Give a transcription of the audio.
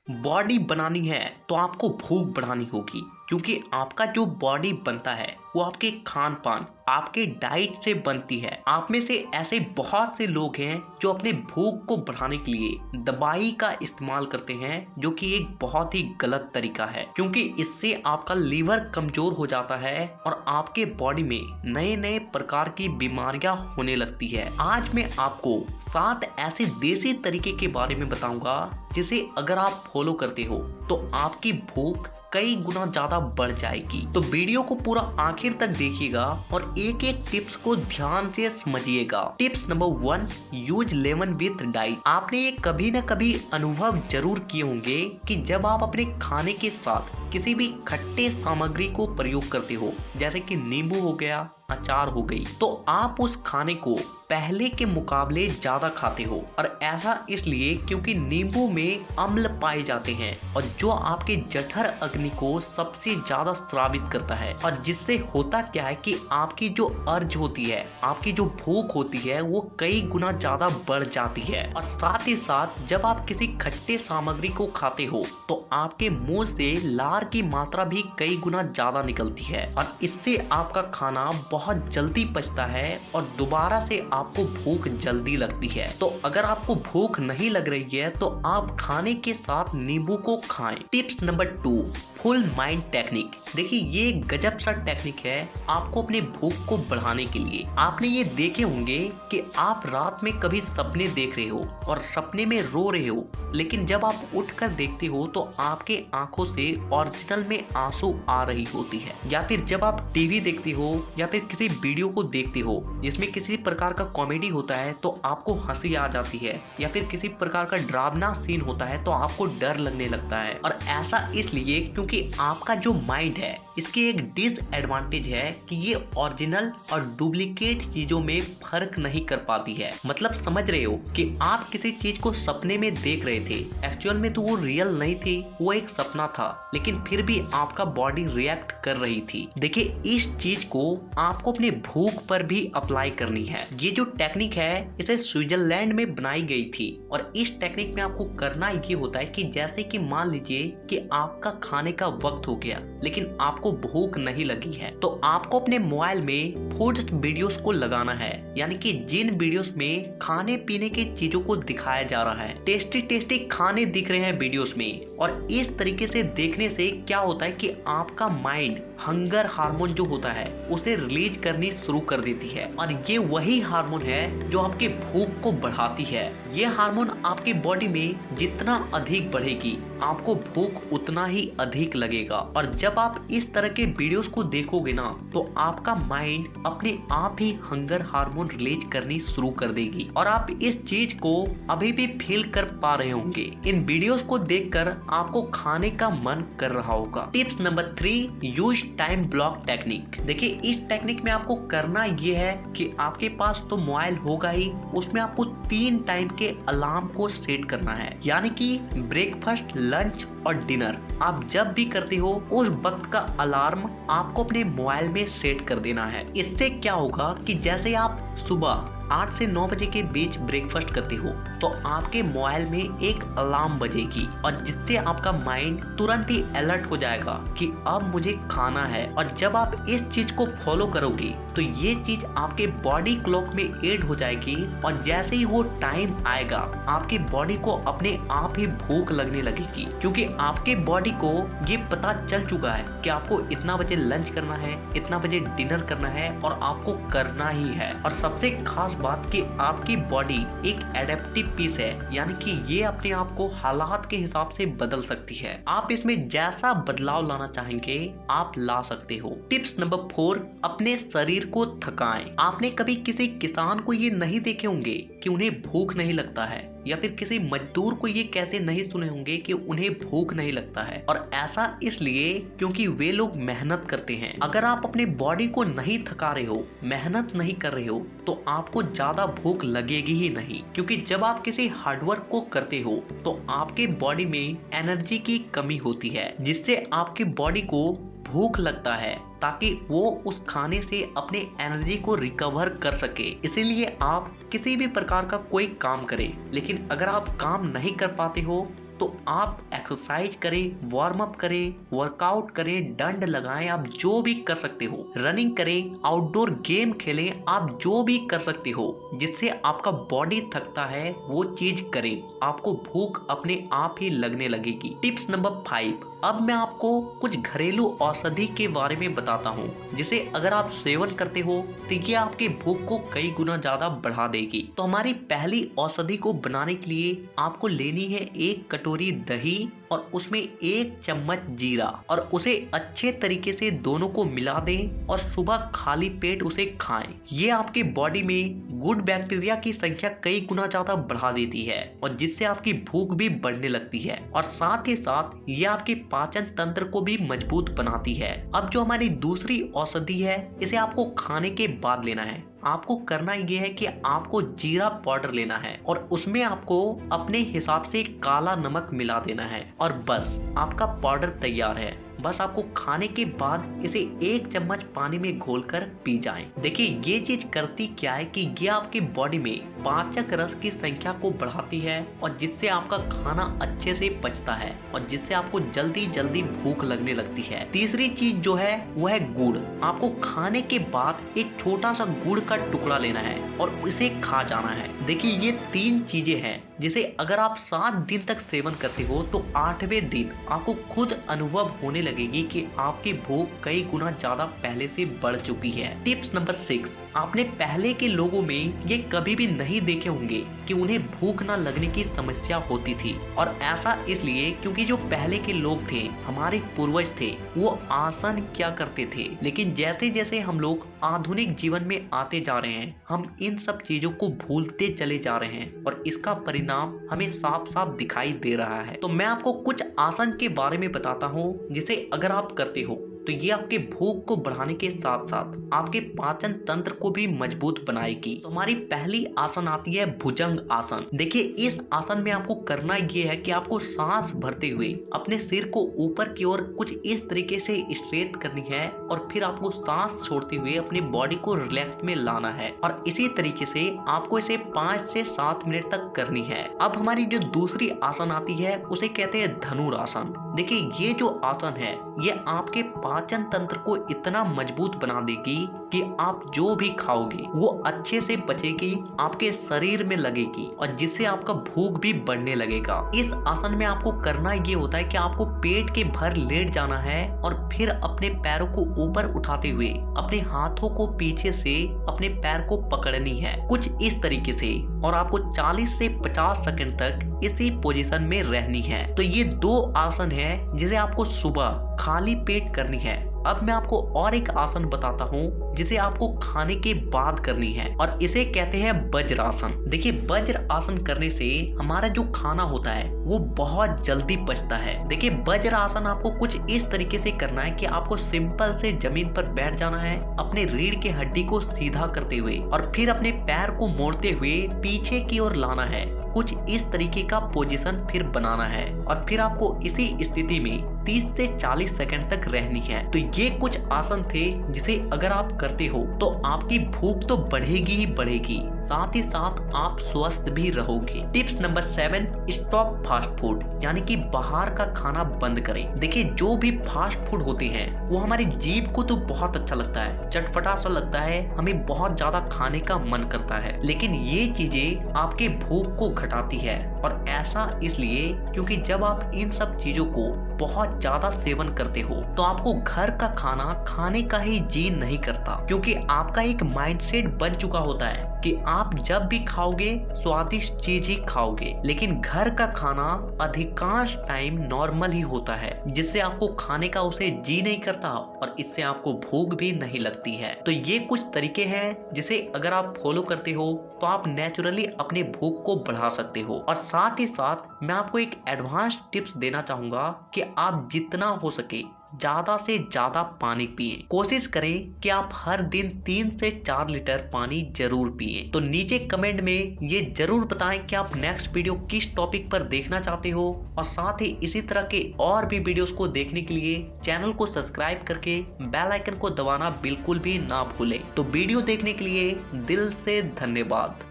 Body बनानी है तो आपको भूख बढ़ानी होगी, क्योंकि आपका जो बॉडी बनता है वो आपके खान पान, आपके डाइट से बनती है। आप में से ऐसे बहुत से लोग हैं जो अपने भूख को बढ़ाने के लिए दवाई का इस्तेमाल करते हैं, जो कि एक बहुत ही गलत तरीका है, क्योंकि इससे आपका लीवर कमजोर हो जाता है और आपके बॉडी में नए नए प्रकार की बीमारियां होने लगती है। आज मैं आपको 7 ऐसे देसी तरीके के बारे में बताऊंगा जिसे अगर आप फॉलो करते हो तो आपकी भूख कई गुना ज्यादा बढ़ जाएगी। तो वीडियो को पूरा आखिर तक देखिएगा और एक एक टिप्स को ध्यान से समझिएगा। Tips number 1, use lemon with diet. आपने ये कभी न कभी अनुभव जरूर किए होंगे कि जब आप अपने खाने के साथ किसी भी खट्टे सामग्री को प्रयोग करते हो, जैसे कि नींबू हो गया, अचार हो गई, तो आप उस खाने को पहले के मुकाबले ज्यादा खाते हो। और ऐसा इसलिए क्योंकि नींबू में अम्ल पाए जाते हैं और जो आपके जठर अग्नि को सबसे ज्यादा स्रावित करता है, और जिससे होता क्या है कि आपकी जो अर्ज होती है, आपकी जो भूख होती है, वो कई गुना ज्यादा बढ़ जाती है। और साथ ही साथ जब आप किसी खट्टे सामग्री को खाते हो तो आपके मुंह से लार की मात्रा भी कई गुना ज्यादा निकलती है और इससे आपका खाना बहुत जल्दी पचता है और दोबारा से आपको भूख जल्दी लगती है। तो अगर आपको भूख नहीं लग रही है तो आप खाने के साथ नींबू को खाएं। Tips number 2, full mind technique. देखिए ये गजब सा टेक्निक है आपको अपने भूख को बढ़ाने के लिए। आपने ये देखे होंगे कि आप रात में कभी सपने देख रहे हो और सपने में रो रहे हो, लेकिन जब आप उठकर देखते हो तो आपके आंखों से ओरिजिनल में आंसू आ रही होती है। या फिर जब आप टीवी देखते हो या फिर किसी वीडियो को देखते हो जिसमें किसी प्रकार का कॉमेडी होता है तो आपको हंसी आ जाती है, या फिर किसी प्रकार का डरावना सीन होता है तो आपको डर लगने लगता है। और ऐसा इसलिए क्योंकि आपका जो माइंड है इसके एक डिसएडवांटेज है कि ये ओरिजिनल और डुप्लीकेट चीजों में फर्क नहीं कर पाती है। मतलब समझ रहे हो कि आप किसी चीज को सपने में देख रहे थे, एक्चुअल में तो वो रियल नहीं थी, वो एक सपना था, लेकिन फिर भी आपका बॉडी रिएक्ट कर रही थी। देखिए इस चीज को आपको अपने भूख पर भी अप्लाई करनी है। ये जो टेक्निक है इसे स्विट्जरलैंड में बनाई गई थी और इस टेक्निक में आपको करना ये होता है कि जैसे कि मान लीजिए कि आपका खाने का वक्त हो गया लेकिन आपको भूख नहीं लगी है, तो आपको अपने मोबाइल में फूड्स वीडियोस को लगाना है, यानी कि जिन वीडियोस में खाने पीने की चीजों को दिखाया जा रहा है, टेस्टी टेस्टी खाने दिख रहे हैं वीडियोस में। और इस तरीके से देखने से क्या होता है कि आपका माइंड हंगर हार्मोन जो होता है उसे रिलीज करनी शुरू कर देती है, और ये वही हार्मोन है जो आपके भूख को बढ़ाती है। ये हार्मोन आपकी बॉडी में जितना अधिक बढ़ेगी आपको भूख उतना ही अधिक लगेगा। और जब आप इस तरह के वीडियोस को देखोगे ना तो आपका माइंड अपने आप ही हंगर हार्मोन रिलीज करनी शुरू कर देगी, और आप इस चीज को अभी भी फील कर पा रहे होंगे। इन वीडियोस को देखकर आपको खाने का मन कर रहा होगा। Tips number 3, use time block technique. देखिए इस टेक्निक में आपको करना ये है कि आपके पास तो मोबाइल होगा ही, उसमें आपको 3 टाइम के अलार्म को सेट करना है, यानी कि ब्रेकफास्ट, लंच और डिनर। आप जब भी करते हो उस वक्त का अलार्म आपको अपने मोबाइल में सेट कर देना है। इससे क्या होगा कि जैसे आप सुबह 8 से 9 बजे के बीच ब्रेकफास्ट करते हो तो आपके मोबाइल में एक अलार्म बजेगी, और जिससे आपका माइंड तुरंत ही अलर्ट हो जाएगा कि अब मुझे खाना है। और जब आप इस चीज को फॉलो करोगे तो ये चीज आपके बॉडी क्लॉक में ऐड हो जाएगी, और जैसे ही वो टाइम आएगा आपकी बॉडी को अपने आप ही भूख लगने लगेगी, क्योंकि आपके बॉडी को ये पता चल चुका है कि आपको इतना बजे लंच करना है, इतना बजे डिनर करना है, और आपको करना ही है। और सबसे खास बात कि आपकी बॉडी एक एडेप्टिव पीस है, यानी कि ये अपने आप को हालात के हिसाब से बदल सकती है। आप इसमें जैसा बदलाव लाना चाहेंगे आप ला सकते हो। टिप्स नंबर 4, अपने शरीर को थकाएं। आपने कभी किसी किसान को ये नहीं देखे होंगे कि उन्हें भूख नहीं लगता है, या फिर किसी मजदूर को ये कहते नहीं सुने होंगे कि उन्हें भूख नहीं लगता है, और ऐसा इसलिए क्योंकि वे लोग मेहनत करते हैं। अगर आप अपने बॉडी को नहीं थका रहे हो, मेहनत नहीं कर रहे हो, तो आपको ज्यादा भूख लगेगी ही नहीं, क्योंकि जब आप किसी हार्डवर्क को करते हो तो आपके बॉडी में एनर्जी की कमी होती है, जिससे आपकी बॉडी को भूख लगता है ताकि वो उस खाने से अपने एनर्जी को रिकवर कर सके। इसीलिए आप किसी भी प्रकार का कोई काम करें, लेकिन अगर आप काम नहीं कर पाते हो तो आप एक्सरसाइज करें, वार्म अप करें, वर्कआउट करें, डंड लगाएं, आप जो भी कर सकते हो, रनिंग करें, आउटडोर गेम खेलें, आप जो भी कर सकते हो जिससे आपका बॉडी थकता है वो चीज करें, आपको भूख अपने आप ही लगने लगेगी। टिप्स नंबर 5, अब मैं आपको कुछ घरेलू औषधि के बारे में बताता हूँ जिसे अगर आप सेवन करते हो तो ये आपकी भूख को कई गुना ज्यादा बढ़ा देगी। तो हमारी पहली औषधि को बनाने के लिए आपको लेनी है 1 कटोरी दही और उसमें 1 चम्मच जीरा और उसे अच्छे तरीके से दोनों को मिला दें और सुबह खाली पेट उसे खाएं। ये आपके बॉडी में गुड बैक्टीरिया की संख्या कई गुना ज्यादा बढ़ा देती है और जिससे आपकी भूख भी बढ़ने लगती है और साथ ही साथ ये आपके पाचन तंत्र को भी मजबूत बनाती है। अब जो हमारी दूसरी औषधि है इसे आपको खाने के बाद लेना है। आपको करना ये है कि आपको जीरा पाउडर लेना है और उसमें आपको अपने हिसाब से काला नमक मिला देना है और बस आपका पाउडर तैयार है। बस आपको खाने के बाद इसे 1 चम्मच पानी में घोलकर पी जाएं। देखिए ये चीज करती क्या है कि ये आपकी बॉडी में पाचक रस की संख्या को बढ़ाती है और जिससे आपका खाना अच्छे से पचता है और जिससे आपको जल्दी जल्दी भूख लगने लगती है। तीसरी चीज जो है वो है गुड़। आपको खाने के बाद एक छोटा सा गुड़ का टुकड़ा लेना है और इसे खा जाना है। देखिए ये 3 चीजें हैं जिसे अगर आप 7 दिन तक सेवन करते हो तो 8वें दिन आपको खुद अनुभव होने लगेगी कि आपकी भूख कई गुना ज्यादा पहले से बढ़ चुकी है। टिप्स नंबर 6, आपने पहले के लोगों में ये कभी भी नहीं देखे होंगे कि उन्हें भूख न लगने की समस्या होती थी और ऐसा इसलिए क्योंकि जो पहले के लोग थे, हमारे पूर्वज थे, वो आसन क्या करते थे। लेकिन जैसे जैसे हम लोग आधुनिक जीवन में आते जा रहे हैं हम इन सब चीजों को भूलते चले जा रहे हैं और इसका परिणाम हमें साफ साफ दिखाई दे रहा है। तो मैं आपको कुछ आसन के बारे में बताता हूँ जिसे अगर आप करते हो तो ये आपके भूख को बढ़ाने के साथ साथ आपके पाचन तंत्र को भी मजबूत बनाएगी। तो हमारी पहली आसन आती है भुजंग आसन। देखिए इस आसन में आपको करना ये है कि आपको सांस भरते हुए अपने सिर को ऊपर की ओर कुछ इस तरीके से स्ट्रेट करनी है और फिर आपको सांस छोड़ते हुए अपनी बॉडी को रिलैक्स में लाना है और इसी तरीके से आपको इसे 5 से 7 मिनट तक करनी है। अब हमारी जो दूसरी आसन आती है उसे कहते हैं धनुरासन। देखिए ये जो आसन है ये आपके पाचन तंत्र को इतना मजबूत बना देगी कि आप जो भी खाओगे वो अच्छे से पचेगी, आपके शरीर में लगेगी और जिससे आपका भूख भी बढ़ने लगेगा। इस आसन में आपको करना ये होता है कि आपको पेट के भर लेट जाना है और फिर अपने पैरों को ऊपर उठाते हुए अपने हाथों को पीछे से अपने पैर को पकड़नी है कुछ इस तरीके से और आपको 40 से 50 सेकंड तक इसी पोजीशन में रहनी है। तो ये 2 आसन है जिसे आपको सुबह खाली पेट करनी है। अब मैं आपको और एक आसन बताता हूँ जिसे आपको खाने के बाद करनी है और इसे कहते हैं वज्रासन। देखिए वज्र आसन करने से हमारा जो खाना होता है वो बहुत जल्दी पचता है। देखिए वज्र आसन आपको कुछ इस तरीके से करना है कि आपको सिंपल से जमीन पर बैठ जाना है अपने रीढ़ की हड्डी को सीधा करते हुए और फिर अपने पैर को मोड़ते हुए पीछे की ओर लाना है। कुछ इस तरीके का पोजीशन फिर बनाना है और फिर आपको इसी स्थिति में 30 से 40 सेकंड तक रहनी है। तो ये कुछ आसन थे जिसे अगर आप करते हो तो आपकी भूख तो बढ़ेगी ही बढ़ेगी, साथ ही साथ आप स्वस्थ भी रहोगे। Tips number 7, stop fast food, यानी कि बाहर का खाना बंद करें। देखिए जो भी फास्ट फूड होते हैं वो हमारी जीभ को तो बहुत अच्छा लगता है, चटपटा सा लगता है, हमें बहुत ज्यादा खाने का मन करता है, लेकिन ये चीजें आपके भूख को घटाती है और ऐसा इसलिए क्योंकि जब आप इन सब चीजों को बहुत ज्यादा सेवन करते हो तो आपको घर का खाना खाने का ही जी नहीं करता, क्योंकि आपका एक माइंडसेट बन चुका होता है कि आप जब भी खाओगे स्वादिष्ट चीज ही खाओगे। लेकिन घर का खाना अधिकांश टाइम नॉर्मल ही होता है जिससे आपको खाने का उसे जी नहीं करता और इससे आपको भूख भी नहीं लगती है। तो ये कुछ तरीके हैं जिसे अगर आप फॉलो करते हो तो आप नेचुरली अपने भूख को बढ़ा सकते हो। और साथ ही साथ मैं आपको एक एडवांस टिप्स देना चाहूंगा कि आप जितना हो सके ज्यादा से ज्यादा पानी पिए। कोशिश करें कि आप हर दिन 3 से 4 लीटर पानी जरूर पिए। तो नीचे कमेंट में ये जरूर बताएं कि आप नेक्स्ट वीडियो किस टॉपिक पर देखना चाहते हो और साथ ही इसी तरह के और भी वीडियोस को देखने के लिए चैनल को सब्सक्राइब करके बेल आइकन को दबाना बिल्कुल भी ना भूलें। तो वीडियो देखने के लिए दिल से धन्यवाद।